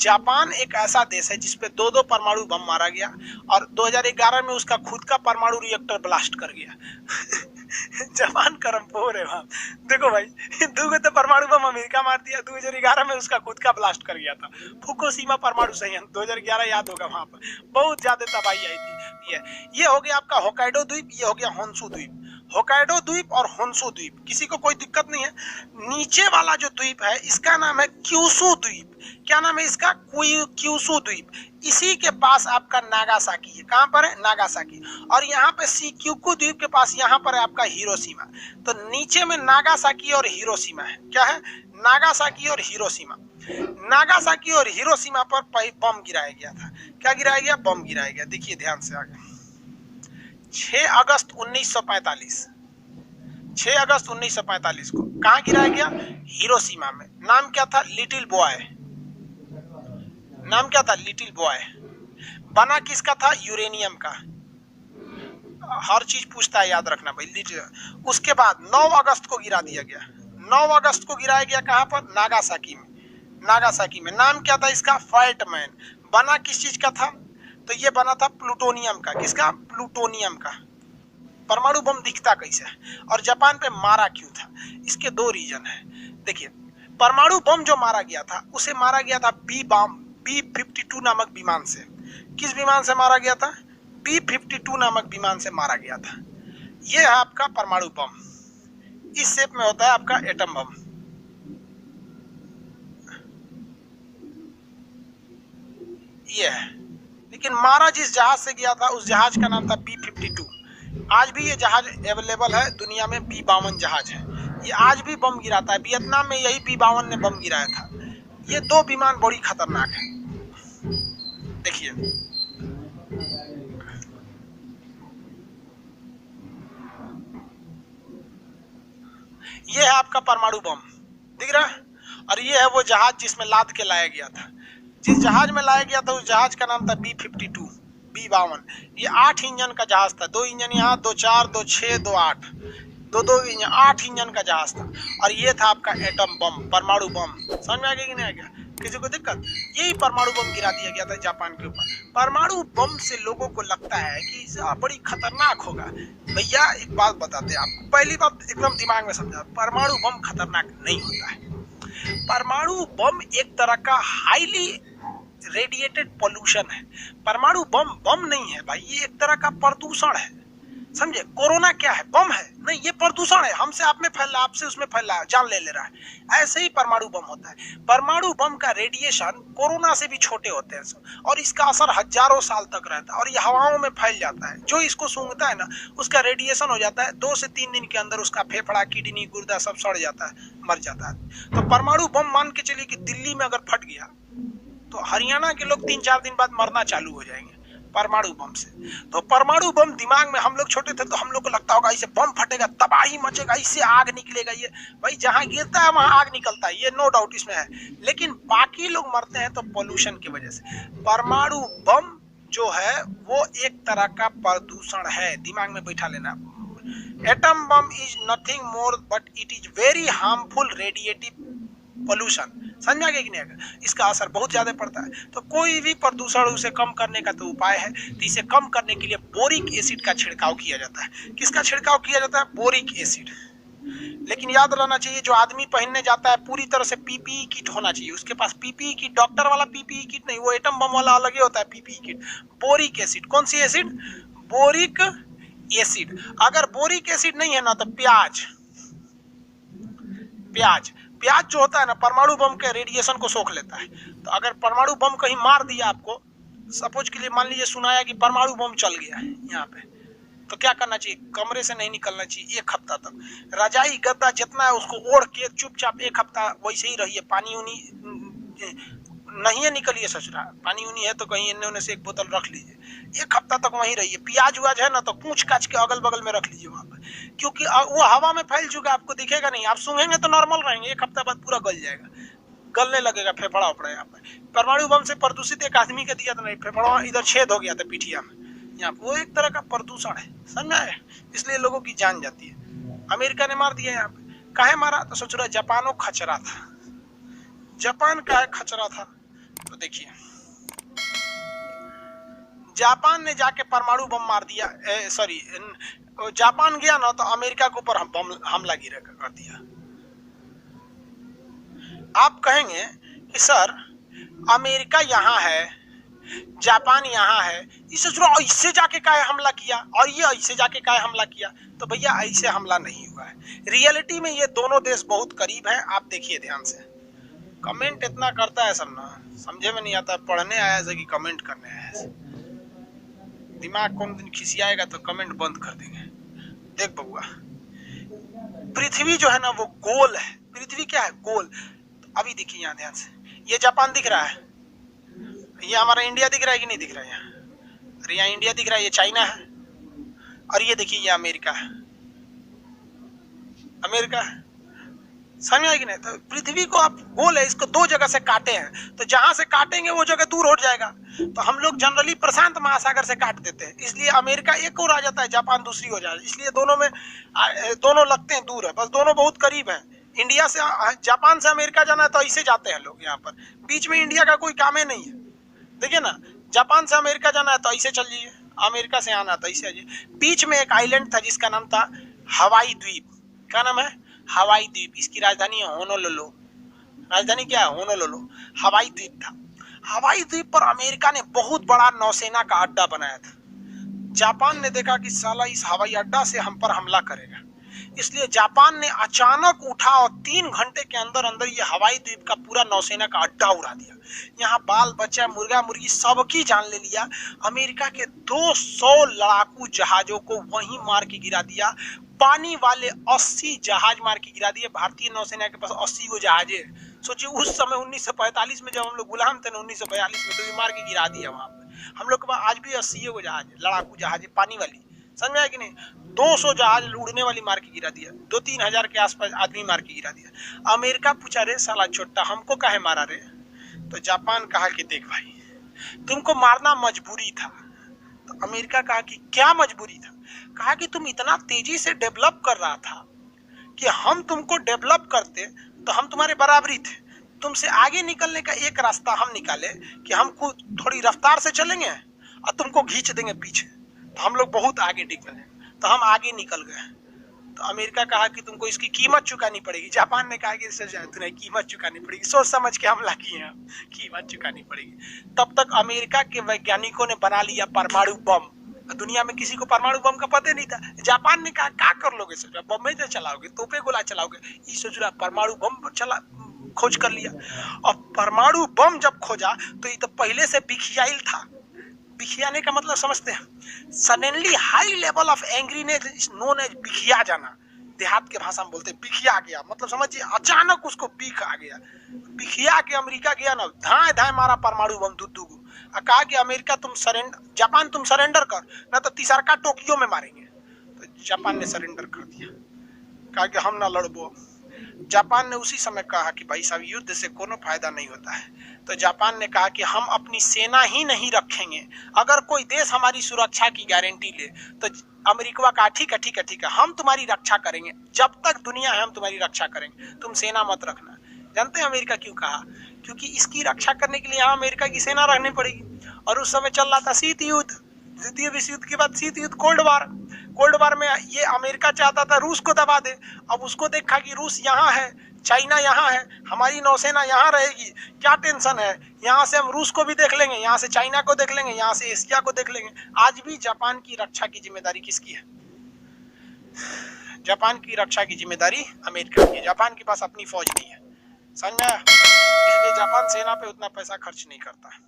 Japan एक ऐसा देश है जिसपे दो दो परमाणु बम मारा गया और 2011 में उसका खुद का परमाणु रिएक्टर ब्लास्ट कर गया। जापान करमपोर है वहां। देखो भाई, दो तो परमाणु बम अमेरिका मार दिया, 2011 में उसका खुद का ब्लास्ट कर गया था। फुकुशिमा परमाणु संयंत्र 2011 याद होगा, वहां पर बहुत ज्यादा तबाही आई थी। ये हो गया आपका होकाइडो द्वीप, ये हो गया होन्शु द्वीप। होकाइडो द्वीप और होन्शु द्वीप, किसी को कोई दिक्कत नहीं है। नीचे वाला जो द्वीप है इसका नाम है क्यूशु द्वीप। क्या नाम है इसका? क्यूशु द्वीप। इसी के पास आपका नागासाकी है। कहां पर है? नागासाकी। और यहाँ पे शिक्युकु द्वीप के पास यहाँ पर है आपका हिरोशिमा। तो नीचे में नागासाकी और हिरोशिमा है। क्या है? नागासाकी और हिरोशिमा। नागासाकी और हिरोशिमा पर बम गिराया गया था। क्या गिराया गया? बम गिराया गया। देखिए ध्यान से आगे। 6 अगस्त 1945, 6 अगस्त 1945 को कहाँ गिराया गया? हिरोशिमा में। नाम क्या था? Little boy. नाम क्या था? Little boy. बना किसका था? यूरेनियम का। हर चीज पूछता है, याद रखना भाई। लिटिल। उसके बाद 9 अगस्त को गिरा दिया गया। 9 अगस्त को गिराया गया कहाँ पर? नागासाकी में। नागासाकी में। नाम क्या था इसका? फैटमैन। बना किस चीज का था? तो ये बना था प्लूटोनियम का। किसका? प्लूटोनियम का। परमाणु बम दिखता कैसे है और जापान पे मारा क्यों था? इसके दो रीजन है। देखिए, परमाणु बम जो मारा गया था उसे मारा गया था B-52 नामक विमान से। किस विमान से मारा गया था? B-52 नामक विमान से मारा गया था। यह है आपका परमाणु बम। इस शेप में होता है आपका एटम बम। यह है। लेकिन मारा जिस जहाज से गया था उस जहाज का नाम था B-52। आज भी ये जहाज अवेलेबल है दुनिया में। B-52 जहाज है। ये आज भी बम गिराता है। वियतनाम में यही B-52 ने बम गिराया था। ये दो विमान बड़ी खतरनाक है। देखिए, ये है आपका परमाणु बम, दिख रहा है? और ये है वो जहाज जिसमें लाद के लाया गया था। जिस जहाज में लाया गया था उस जहाज का नाम था B-52। B-52 ये 8 इंजन का जहाज था। 2 इंजन यहाँ, 2 4, 2 6, 2 8, 2 इंजन, 8 इंजन का जहाज था। और ये था आपका एटम बम, परमाणु बम। समझ में आ गया कि नहीं आ गया? किसी को दिक्कत? यही परमाणु बम गिरा दिया गया था जापान के ऊपर। परमाणु बम से लोगों को लगता है कि बड़ी खतरनाक होगा। भैया एक बात बताते हैं आपको, पहली बात एकदम दिमाग में समझा, परमाणु बम खतरनाक नहीं होता है। परमाणु बम एक तरह का हाईली रेडिएटेड पोल्यूशन है। परमाणु बम बम नहीं है भाई, ये एक तरह का प्रदूषण है। समझे? कोरोना क्या है? बम है? नहीं, ये प्रदूषण है। हमसे आप में फैल रहा है, आपसे उसमें फैल रहा है, जान ले रहा है। ऐसे ही परमाणु बम होता है। परमाणु बम का रेडिएशन कोरोना से भी छोटे होते हैं और इसका असर हजारों साल तक रहता है और ये हवाओं में फैल जाता है। जो इसको सूंघता है ना, उसका रेडिएशन हो जाता है 2 से 3 दिन के अंदर उसका फेफड़ा, किडनी, गुर्दा सब सड़ जाता है, मर जाता है। तो परमाणु बम मान के चलिए कि दिल्ली में अगर फट गया तो हरियाणा के लोग 3-4 दिन बाद मरना चालू हो जाएंगे परमाणु बम से। तो परमाणु बम दिमाग में, हम लोग छोटे थे तो हम लोग को लगता होगा इसे बम फटेगा, तबाही मचेगा, इससे आग निकलेगा। ये भाई जहां गिरता है वहां आग निकलता है, ये नो डाउट इसमें है। लेकिन बाकी लोग मरते हैं तो पोल्यूशन की वजह से। परमाणु बम जो है वो एक तरह का प्रदूषण है, दिमाग में बैठा लेना। Atom bomb is nothing more but it is very harmful radiative pollution. समझ आ गया कि नहीं आएगा? इसका असर बहुत ज्यादा पड़ता है। तो कोई भी प्रदूषण उसे कम करने का तो उपाय है। तो इसे कम करने के लिए बोरिक एसिड का छिड़काव किया जाता है। किसका छिड़काव किया जाता है? Boric acid. लेकिन याद रहना चाहिए, जो आदमी पहनने जाता है पूरी तरह से पीपीई किट होना चाहिए उसके पास। पीपीई किट डॉक्टर वाला पीपीई किट नहीं, वो एटम बम वाला अलग ही होता है पीपीई किट। Boric acid. कौन सी एसिड? Boric acid. अगर बोरिक एसिड नहीं है ना तो प्याज जो होता है ना, परमाणु बम के रेडिएशन को सोख लेता है। तो अगर परमाणु बम कहीं मार दिया आपको, सपोज के लिए मान लीजिए सुनाया कि परमाणु बम चल गया है यहाँ पे, तो क्या करना चाहिए? कमरे से नहीं निकलना चाहिए 1 हफ्ता तक। रजाई गद्दा जितना है उसको ओढ़ के चुपचाप 1 हफ्ता वैसे ही रहिए। पानी उनी नहीं है, निकलिए ससुरा। पानी उनी है तो कहीं इन्ने उन्ने से 1 बोतल रख लीजिए। 1 हफ्ता तक वहीं रहिए। प्याज व्याज है ना तो कूच काच के अगल बगल में रख लीजिए वहां पर, क्योंकि वो हवा में फैल चुका, आपको दिखेगा नहीं। आप सूंघेंगे तो नॉर्मल रहेंगे, 1 हफ्ता बाद पूरा गल जाएगा, गलने लगेगा फेफड़ा उपड़ा। यहाँ पर परमाणु बम से प्रदूषित एक आदमी का दिया था नहीं, फेफड़ा इधर छेद हो गया था पीठिया में। यहाँ वो एक तरह का प्रदूषण है, समझ आए? इसलिए लोगों की जान जाती है। अमेरिका ने मार दिया यहाँ पे। काहे मारा? तो सोच रहा जापानो खचरा था। जापान का खचरा था, तो देखिए जापान ने जाके परमाणु बम मार दिया, सॉरी जापान गया ना तो अमेरिका के ऊपर बम हमला गिरा कर दिया। आप कहेंगे कि सर अमेरिका यहाँ है, जापान यहाँ है, इसे ऐसे जाके काहे हमला किया और ये ऐसे जाके काहे हमला किया? तो भैया ऐसे हमला नहीं हुआ है। रियलिटी में ये दोनों देश बहुत करीब हैं। आप देखिए ध्यान से, कमेंट इतना करता है सब ना, समझे में नहीं आता, पढ़ने आया है कि कमेंट करने आया है। दिमाग कौन दिन खिसियाएगा तो कमेंट बंद कर देंगे। देख बबुआ, पृथ्वी जो है ना वो गोल है। पृथ्वी क्या है? गोल। तो अभी देखिए यहाँ ध्यान से, ये जापान दिख रहा है, ये हमारा इंडिया दिख रहा है कि नहीं दिख रहा है? यहाँ अरे यहाँ इंडिया दिख रहा है, ये चाइना है, और ये देखिए ये अमेरिका है। अमेरिका है, समझ आएगी नहीं? तो पृथ्वी को आप गोल है, इसको दो जगह से काटे हैं, तो जहां से काटेंगे वो जगह दूर हो जाएगा। तो हम लोग जनरली प्रशांत महासागर से काट देते हैं, इसलिए अमेरिका एक और आ जाता है, जापान दूसरी हो जाता है। इसलिए दोनों में दोनों लगते हैं दूर है, बस दोनों बहुत करीब है। इंडिया से जापान से अमेरिका जाना है तो ऐसे जाते हैं लोग, यहाँ पर बीच में इंडिया का कोई काम ही नहीं है। देखिए ना, जापान से अमेरिका जाना है तो ऐसे चल जाइए, अमेरिका से आना तो ऐसे आइए। बीच में एक आइलैंड था जिसका नाम था हवाई द्वीप। क्या नाम है? हवाई द्वीप। इसकी राजधानी है होनोलुलु। राजधानी क्या है? होनोलुलु। हवाई द्वीप था। हवाई द्वीप पर अमेरिका ने बहुत बड़ा नौसेना का अड्डा बनाया था। जापान ने देखा कि साला इस हवाई अड्डा से हम पर हमला करेगा, इसलिए जापान ने अचानक उठा और 3 घंटे के अंदर अंदर ये हवाई द्वीप का पूरा नौसेना का अड्डा उड़ा दिया। यहाँ बाल बच्चा, मुर्गा मुर्गी सबकी जान ले लिया। अमेरिका के 200 लड़ाकू जहाजों को वहीं मार के गिरा दिया। पानी वाले 80 जहाज मार के गिरा दिए। भारतीय नौसेना के पास 80 गो जहाज है। सोचिए उस समय 1945 में जब हम लोग गुलाम थे ना, 1942 में, तो ये मार के गिरा दिया वहां पर। हम लोग के पास आज भी 80 गो जहाज है, लड़ाकू जहाज है, पानी वाली। समझ में आया कि नहीं? 200 जहाज उड़ने वाली मार के गिरा दिया। 2-3 हजार के आसपास आदमी मार के गिरा दिया। अमेरिका पूछा, रे साला छोटा हमको काहे मारा रे? तो जापान कहा कि देख भाई, तुमको मारना मजबूरी था। तो अमेरिका कहा कि क्या मजबूरी था? कहा कि तुम इतना तेजी से डेवलप कर रहा था कि हम तुमको डेवलप करते तो हम तुम्हारे बराबरी थे। तुमसे आगे निकलने का एक रास्ता हम निकाले कि हम थोड़ी रफ्तार से चलेंगे और तुमको खींच देंगे पीछे, तो हम लोग बहुत आगे निकले। तो हम आगे निकल गए। तो अमेरिका कहा कि तुमको इसकी कीमत चुकानी पड़ेगी। जापान ने कहा कि तुम्हें कीमत चुकानी पड़ेगी, सोच समझ के हमला किए हैं, कीमत चुकानी पड़ेगी। तब तक अमेरिका के वैज्ञानिकों ने बना लिया परमाणु बम। दुनिया में किसी को परमाणु बम का पता नहीं था। जापान ने कहा क्या कर लोगे सर, बम में चलाओगे, तोपे गोला चलाओगे? ये सोच रहा परमाणु बम चला, खोज कर लिया। और परमाणु बम जब खोजा तो ये तो पहले से बिखियाइल था। बिखियाने का मतलब समझते हैं? Suddenly high level of angriness is known as बिखिया जाना। देहात के भाषा में बोलते बिखिया गया, मतलब समझिए अचानक उसको बिख आ गया। बिखिया के अमेरिका गया ना, धाए धाए मारा परमाणु बम दुद्दू को। कहा कि अमेरिका तुम सरेंडर, जापान तुम सरेंडर कर, ना तो तीसरका टोक्यो में मारेंगे। तो जापान ने सरेंडर कर दिया, कहा कि हम ना लड़बो। जापान ने उसी समय कहा कि भाई साहब युद्ध से कोनो फायदा नहीं होता है। तो जापान ने कहा कि हम अपनी सेना ही नहीं रखेंगे, अगर कोई देश हमारी सुरक्षा की गारंटी ले। तो अमेरिका कहा ठीक है ठीक है ठीक है, हम तुम्हारी रक्षा करेंगे, जब तक दुनिया है हम तुम्हारी रक्षा करेंगे, तुम सेना मत रखना। जानते हैं अमेरिका क्यों कहा? क्योंकि इसकी रक्षा करने के लिए यहाँ अमेरिका की सेना रखनी पड़ेगी। और उस समय चल रहा था शीत युद्ध, द्वितीय विश्व युद्ध के बाद शीत युद्ध, कोल्ड वार। कोल्ड वार में ये अमेरिका चाहता था रूस को दबा दे। अब उसको देखा कि रूस यहाँ है, चाइना यहाँ है, हमारी नौसेना यहाँ रहेगी, क्या टेंशन है, यहाँ से हम रूस को भी देख लेंगे, यहाँ से चाइना को देख लेंगे, यहाँ से एशिया को देख लेंगे। आज भी जापान की रक्षा की जिम्मेदारी किसकी है? जापान की रक्षा की जिम्मेदारी अमेरिका की है। जापान के पास अपनी फौज नहीं है, समझ में आया? इसलिए जापान सेना पे उतना पैसा खर्च नहीं करता।